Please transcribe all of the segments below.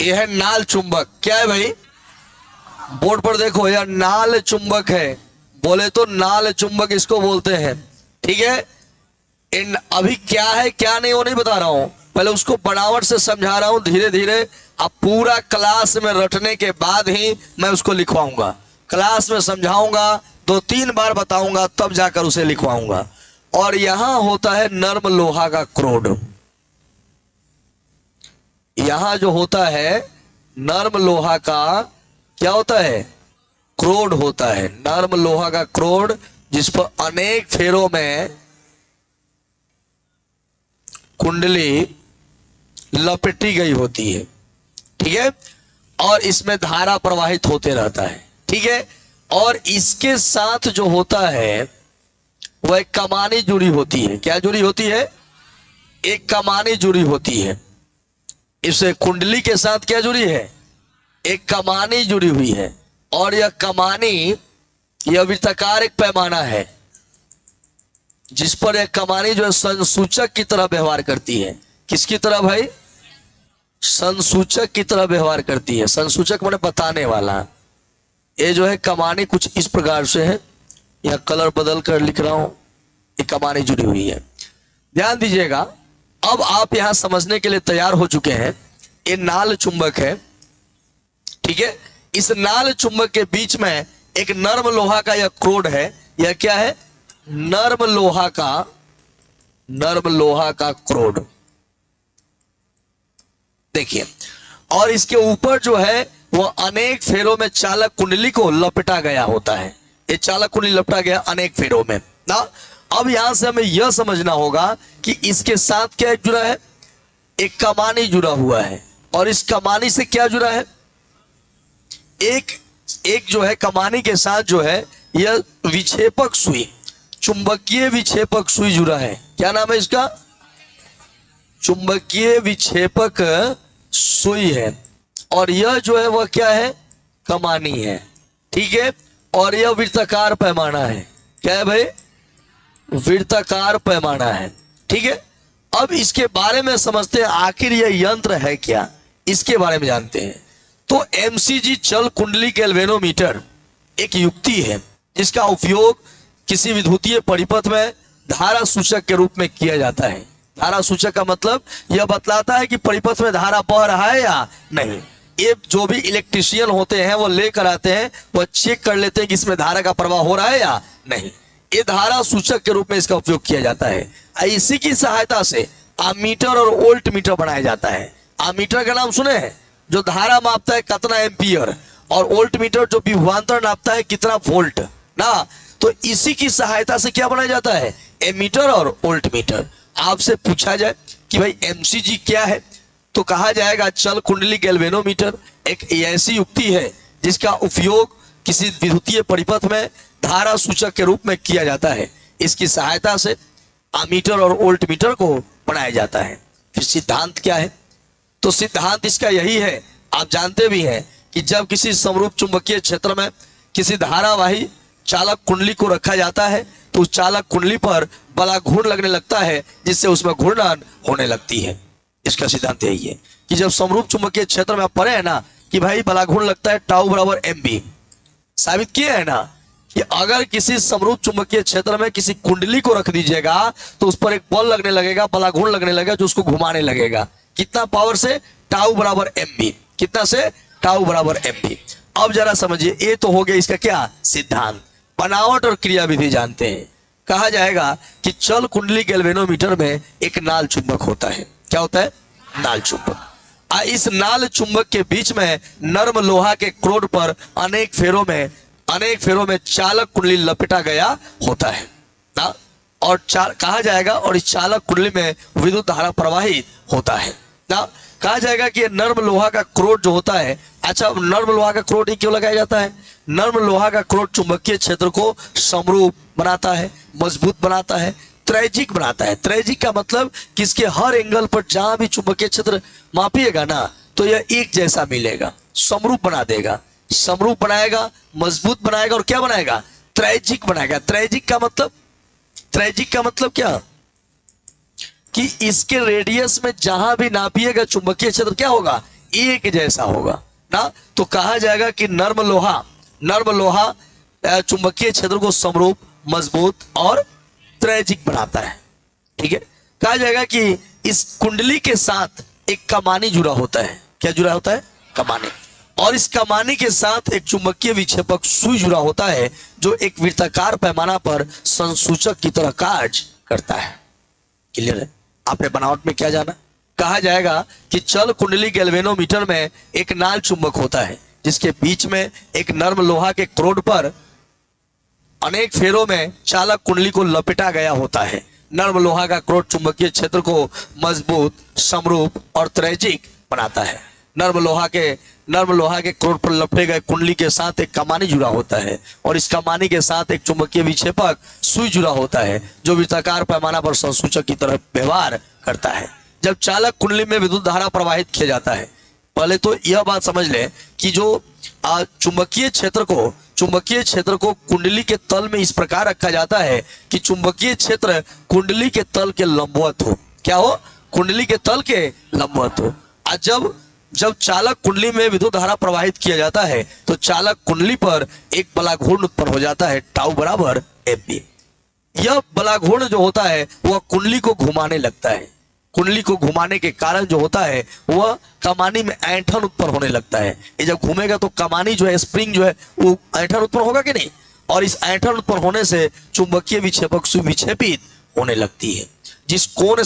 यह है नाल चुंबक। क्या है भाई? बोर्ड पर देखो, यह नाल चुंबक है। बोले तो नाल चुंबक इसको बोलते हैं। ठीक है, इन अभी क्या है क्या नहीं वो नहीं बता रहा हूं, पहले उसको बनावट से समझा रहा हूं धीरे धीरे। अब पूरा क्लास में रटने के बाद ही मैं उसको लिखवाऊंगा। क्लास में समझाऊंगा, 2-3 बार बताऊंगा, तब जाकर उसे लिखवाऊंगा। और यहां होता है नर्म लोहा का क्रोड। यहां जो होता है नर्म लोहा का क्या होता है? क्रोड होता है। नर्म लोहा का क्रोड, जिस पर अनेक फेरों में कुंडली लपेटी गई होती है। ठीक है, और इसमें धारा प्रवाहित होते रहता है। ठीक है, और इसके साथ जो होता है वह एक कमानी जुड़ी होती है। क्या जुड़ी होती है? एक कमानी जुड़ी होती है। इस कुंडली के साथ क्या जुड़ी है? एक कमानी जुड़ी हुई है। और यह कमानी, यह वृत्ताकार एक पैमाना है जिस पर यह कमानी जो है संसूचक की तरह व्यवहार करती है। किसकी तरह भाई? संसूचक की तरह व्यवहार करती है। संसूचक मैंने बताने वाला। ये जो है कमानी कुछ इस प्रकार से है। यह कलर बदल कर लिख रहा हूं। ये कमानी जुड़ी हुई है, ध्यान दीजिएगा। अब आप यहां समझने के लिए तैयार हो चुके हैं। ये नाल चुंबक है। ठीक है, इस नाल चुंबक के बीच में एक नर्म लोहा का यह क्रोड है। यह क्या है? नर्म लोहा का क्रोड। देखिए, और इसके ऊपर जो है वह अनेक फेरों में चालक कुंडली को लपेटा गया होता है। ये चालक कुंडली लपटा गया अनेक फेरों में ना। अब यहां से हमें यह समझना होगा कि इसके साथ क्या जुड़ा है? एक कमानी जुड़ा हुआ है। और इस कमानी से क्या जुड़ा है? एक जो है कमानी के साथ जो है यह विक्षेपक सुई, चुंबकीय विक्षेपक सुई जुड़ा है। क्या नाम है इसका? चुंबकीय विक्षेपक सुई है। और यह जो है वह क्या है? कमानी है। ठीक है, और यह वृत्ताकार पैमाना है। क्या है भाई? वृत्ताकार पैमाना है। ठीक है, अब इसके बारे में समझते हैं आखिर यह यंत्र है क्या, इसके बारे में जानते हैं। तो एमसीजी चल कुंडली गैल्वेनोमीटर एक युक्ति है जिसका उपयोग किसी विद्युतीय परिपथ में धारा सूचक के रूप में किया जाता है। धारा सूचक का मतलब यह बतलाता है कि परिपथ में धारा बह रहा है या नहीं। ये जो भी इलेक्ट्रीशियन होते हैं वो लेकर आते हैं, वो चेक कर लेते हैं कि इसमें धारा का प्रवाह हो रहा है या नहीं। ये धारा सूचक के रूप में इसका उपयोग किया जाता है। इसी की सहायता से आमीटर और वोल्ट मीटर बनाया जाता है। आमीटर का नाम सुने हैं, जो धारा मापता है कितना एम्पियर, और वोल्ट मीटर जो विभवांतर नापता है कितना वोल्ट ना। तो इसी की सहायता से क्या बनाया जाता है? एमीटर और वोल्ट मीटर। आपसे पूछा जाए कि भाई एमसीजी क्या है, तो कहा जाएगा चल कुंडली गैल्वेनोमीटर एक ऐसी युक्ति है जिसका उपयोग किसी विद्युतीय परिपथ में धारा सूचक के रूप में किया जाता है। इसकी सहायता से आमीटर और वोल्ट मीटर को बनाया जाता है। फिर सिद्धांत क्या है? तो सिद्धांत इसका यही है, आप जानते भी हैं कि जब किसी समरूप चुंबकीय क्षेत्र में किसी धारावाही चालक कुंडली को रखा जाता है तो उस चालक कुंडली पर बला घूर्ण लगने लगता है, जिससे उसमें घूर्णन होने लगती है। इसका सिद्धांत यही है कि जब समरूप चुंबकीय क्षेत्र में आप पढ़े हैं ना कि भाई बला घूर्ण लगता है टाउ बराबर एमबी, साबित किए है ना कि अगर किसी समरूप चुंबकीय क्षेत्र में किसी कुंडली को रख दीजिएगा तो उस पर एक बल लगने लगेगा, बला घूर्ण लगने लगेगा, जो उसको घुमाने लगेगा। कितना पावर से? टाउ बराबर एमबी। कितना से? टाउ बराबर एमबी। अब जरा समझिए, ये तो हो गया इसका क्या सिद्धांत। बनावट और क्रियाविधि जानते हैं। कहा जाएगा कि चल कुंडली गैल्वेनोमीटर में एक नाल चुंबक होता है। क्या होता है? नाल चुंबक। इस नाल चुंबक के बीच में नर्म लोहा के क्रोड पर अनेक फेरों में चालक कुंडली लपेटा गया होता है ना। और कहा जाएगा और इस चालक कुंडली में विद्युत धारा प्रवाहित होता है ना। कहा जाएगा कि नर्म लोहा का क्रोड जो होता है, अच्छा नर्म लोहा का क्रोड ही क्यों लगाया जाता है? नर्म लोहा का क्रोड चुंबकीय क्षेत्र को समरूप बनाता है, मजबूत बनाता है, त्रैजिक बनाता है। त्रैजिक का मतलब कि इसके हर एंगल पर जहां भी चुंबकीय क्षेत्र मापिएगा ना तो यह एक जैसा मिलेगा, समरूप बना देगा। समरूप बनाएगा, मजबूत बनाएगा और क्या बनाएगा? त्रैजिक बनाएगा। त्रैजिक का मतलब क्या? कि इसके रेडियस में जहां भी नापिएगा चुंबकीय क्षेत्र क्या होगा? एक जैसा होगा ना, तो कहा जाएगा कि नर्म लोहा चुंबकीय क्षेत्र को समरूप, मजबूत और त्रैजिक बनाता है। ठीक है, कहा जाएगा कि इस कुंडली के साथ एक कमानी जुड़ा होता है। क्या जुड़ा होता है? कमानी। और इस कमानी के साथ एक चुंबकीय विक्षेपक सुई जुड़ा होता है जो एक वृत्ताकार पैमाना पर संसूचक की तरह कार्य करता है। क्लियर है? आपने बनावट में क्या जाना? कहा जाएगा कि चल कुंडली गैल्वेनोमीटर में एक नाल चुंबक होता है जिसके बीच में एक नर्म लोहा के क्रोड पर अनेक फेरों में चालक कुंडली को लपेटा गया होता है। नर्म लोहा का क्रोड चुंबकीय क्षेत्र को मजबूत, समरूप और त्रैजिक बनाता है। नर्म लोहा के क्रोड पर लपेटे गए कुंडली के साथ एक कमानी जुड़ा होता है और इस कमानी के साथ एक चुंबकीय विक्षेपक सुई जुड़ा होता है जो वृत्ताकार पैमाना पर संसूचक की तरह व्यवहार करता है। जब चालक कुंडली में विद्युत धारा प्रवाहित किया जाता है, पहले तो यह बात समझ लें कि जो चुंबकीय क्षेत्र को कुंडली के तल में इस प्रकार रखा जाता है कि चुंबकीय क्षेत्र कुंडली के तल के लंबवत हो। क्या हो? कुंडली के तल के लंबवत हो। जब चालक कुंडली में विद्युत धारा प्रवाहित किया जाता है तो चालक कुंडली पर एक बलाघूर्ण उत्पन्न हो जाता है, टाउ बराबर एमपी। यह बलाघूर्ण जो होता है वह कुंडली को घुमाने लगता है। कुंडली को घुमाने के कारण जो होता है वह कमानी में ऐंठन उत्पन्न होने लगता है। ये जब घूमेगा तो कमानी जो है, स्प्रिंग जो है, वो ऐंठन उत्पन्न होगा कि नहीं? और इस ऐंठन उत्पन्न होने से चुंबकीय विक्षेपक सुई विक्षेपित होने लगती है। जिस कोण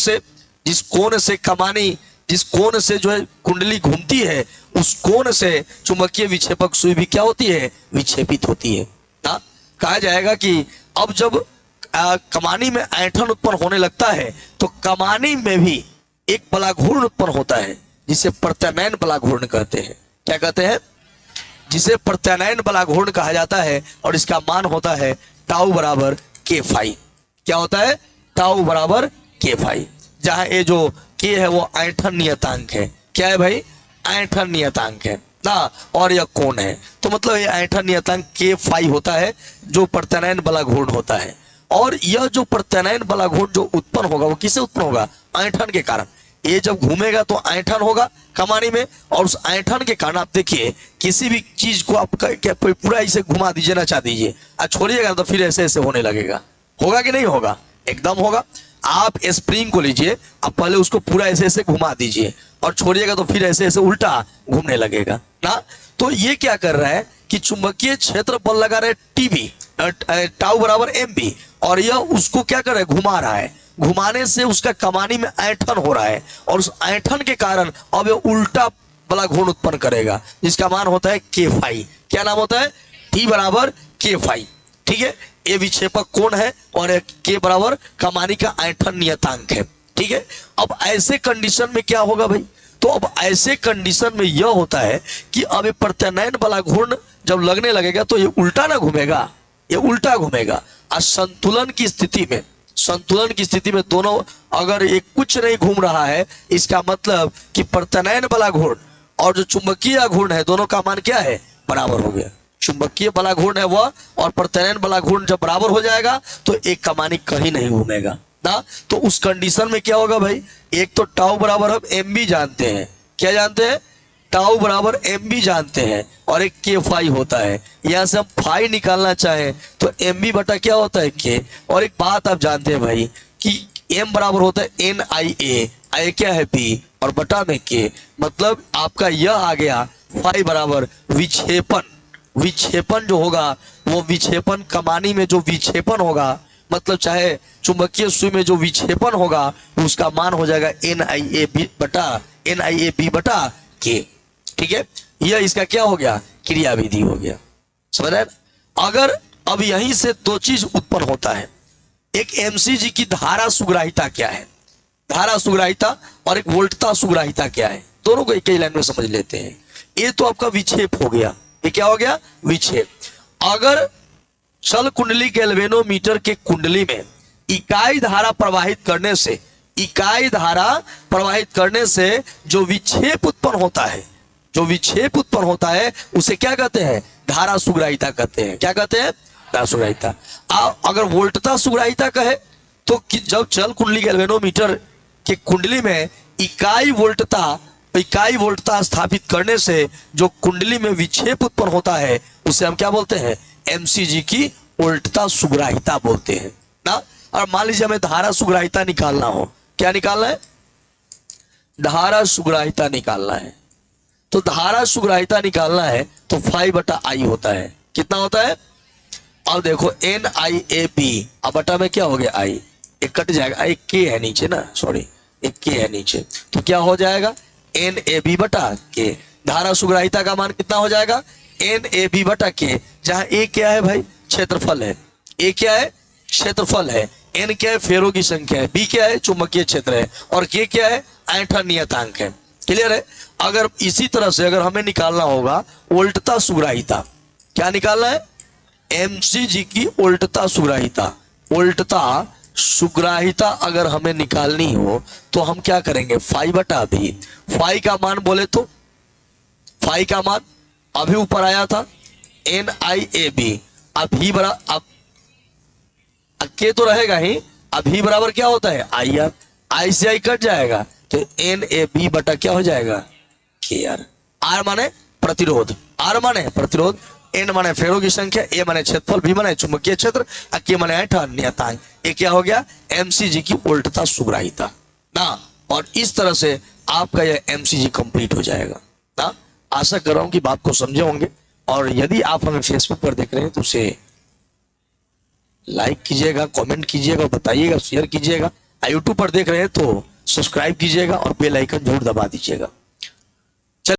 से जो है कुंडली घूमती है, उस कोण से चुंबकीय विक्षेपक सुई भी क्या होती है? विक्षेपित होती है ना। कहा जाएगा कि अब जब कमानी में ऐंठन उत्पन्न होने लगता है तो कमानी में भी एक बलाघूर्ण उत्पन्न होता है जिसे प्रत्यानयन बलाघूर्ण कहते हैं। क्या कहते हैं? जिसे प्रत्यानयन बलाघूर्ण कहा जाता है और इसका मान होता है टाउ बराबर के फाई। क्या होता है? टाउ बराबर के फाई। जहां ये जो के है वो ऐंठन नियतांक है। क्या है भाई? ऐंठन नियतांक है ना, और यह कोण है, तो मतलब ये ऐंठन नियतांक के फाई होता है जो प्रत्यानयन बलाघूर्ण होता है। और यह जो प्रत्यानयन बलाघूर्ण जो उत्पन्न होगा वो किससे उत्पन्न होगा? ऐंठन के कारण। ये जब घूमेगा तो ऐंठन होगा कमानी में, और उस ऐंठन के कारण आप देखिए किसी भी चीज को आप पूरा ऐसे घुमा दीजिए ना, चाह दीजिए, और छोड़िएगा तो फिर ऐसे ऐसे होने लगेगा। होगा कि नहीं होगा? एकदम होगा। आप स्प्रिंग को लीजिए, आप पहले उसको पूरा ऐसे ऐसे घुमा दीजिए और छोड़िएगा तो फिर ऐसे ऐसे उल्टा घूमने लगेगा ना। तो ये क्या कर रहा है कि चुंबकीय क्षेत्र पर लगा रहे टीबी, टाउ बराबर एम बी, और यह उसको क्या कर रहा है? घुमा रहा है। घुमाने से उसका कमानी में ऐंठन हो रहा है और उस ऐंठन के कारण अब यह उल्टा बलाघूर्ण उत्पन्न करेगा जिसका मान होता है के फाई। क्या नाम होता है? टी बराबर के फाई। ठीक है, ये विक्षेपक कोण है और के बराबर कमानी का ऐंठन नियतांक है। ठीक है, अब ऐसे कंडीशन में क्या होगा भाई? तो अब ऐसे कंडीशन में यह होता है कि अब ये प्रत्यानयन बलाघूर्ण जब लगने लगेगा तो ये उल्टा ना घूमेगा, ये उल्टा घूमेगा। और संतुलन की स्थिति में दोनों, अगर एक कुछ नहीं घूम रहा है, इसका मतलब कि प्रत्यानयन बलाघूर्ण और जो चुंबकीय घूर्ण है दोनों का मान क्या है? बराबर हो गया। चुंबकीय बलाघूर्ण है वह और प्रत्यानयन बलाघूर्ण जब बराबर हो जाएगा तो एक कमानी कहीं नहीं घूमेगा ना। तो उस कंडीशन में क्या होगा भाई? एक तो टाउ बराबर हम एम बी जानते हैं। क्या जानते हैं? टाउ बराबर एम बी जानते हैं, और एक के फाई होता है। यहां से हम फाई निकालना चाहें तो एम बी बटा क्या होता है? के। और एक बात आप जानते हैं भाई कि एम बराबर होता है एन आई ए, आई क्या है? बी, और बटा में के। मतलब आपका यह आ गया फाई बराबर विक्षेपन जो होगा वो विक्षेपन कमानी में जो विक्षेपन होगा, मतलब चाहे चुंबकीय सुई में जो विक्षेपन होगा उसका मान हो जाएगा एन आई ए बी बटा के। ठीक है, यह इसका क्या हो गया? क्रियाविधि हो गया। समझ रहे? अगर अब यहीं से दो चीज उत्पन्न होता है। एक एमसीजी की धारा सुग्राहिता क्या है, धारा सुग्राहिता, और एक वोल्टता सुग्राहिता क्या है, दोनों को एक ही लाइन में समझ लेते हैं। ये तो आपका विक्षेप हो गया। ये क्या हो गया? विक्षेप। अगर चल कुंडली गैल्वेनोमीटर के कुंडली में इकाई धारा प्रवाहित करने से जो विक्षेप उत्पन्न होता है, उसे क्या कहते हैं? धारा सुग्राहिता कहते हैं। क्या कहते हैं? धारा सुग्राहिता। अगर वोल्टता सुग्राहिता कहे तो जब चल कुंडली गैल्वेनोमीटर के कुंडली में इकाई वोल्टता तो इकाई वोल्टता स्थापित करने से जो कुंडली में विक्षेप उत्पन्न होता है उसे हम क्या बोलते हैं, एमसीजी की वोल्टता सुग्राहिता बोलते हैं ना। और मान लीजिए हमें धारा सुग्राहिता निकालना हो, क्या निकालना है, धारा सुग्राहिता निकालना है। तो धारा सुग्राहिता निकालना है तो 5/I होता है, कितना होता है, अब देखो NIAB, अब बटा में क्या हो गया I, एक कट जाएगा, एक के है नीचे ना, सॉरी एक के है नीचे, तो क्या हो जाएगा NAB बटा के। धारा सुग्राहिता का मान कितना हो जाएगा, NAB बटा के, जहां A क्या है भाई, क्षेत्रफल है, A क्या है, क्षेत्रफल है, N क्या है, फेरों की संख्या है, B क्या है, चुंबकीय क्षेत्र है, और K क्या है, आयतन नियतांक है। क्लियर है। अगर इसी तरह से अगर हमें निकालना होगा वोल्टता सुग्राहिता, क्या निकालना है, एमसीजी की वोल्टता सुग्राहिता, वोल्टता सुग्राहिता अगर हमें निकालनी हो तो हम क्या करेंगे, 5/V। फाई का मान बोले तो, फाई का मान अभी ऊपर आया था NIAB, अभी बराबर, अब के तो रहेगा ही, अभी बराबर क्या होता है IR, I से I कट जाएगा तो NAB बटा क्या हो जाएगा KR। R माने प्रतिरोध, R माने प्रतिरोध, N माने फेरों की संख्या, A माने क्षेत्रफल, B माने चुंबकीय क्षेत्र, K माने आयतन नियतांक। ये क्या हो गया, MCG की वोल्टता सुग्राहिता ना। और इस तरह से आपका यह MCG कंप्लीट हो जाएगा ना। आशा कर रहा हूं कि बात को समझे होंगे। और यदि आप हमें फेसबुक पर देख रहे हैं तो उसे लाइक कीजिएगा, कमेंट कीजिएगा, बताइएगा, शेयर कीजिएगा। यूट्यूब पर देख रहे हैं तो सब्सक्राइब कीजिएगा और बेल आइकन जरूर दबा दीजिएगा।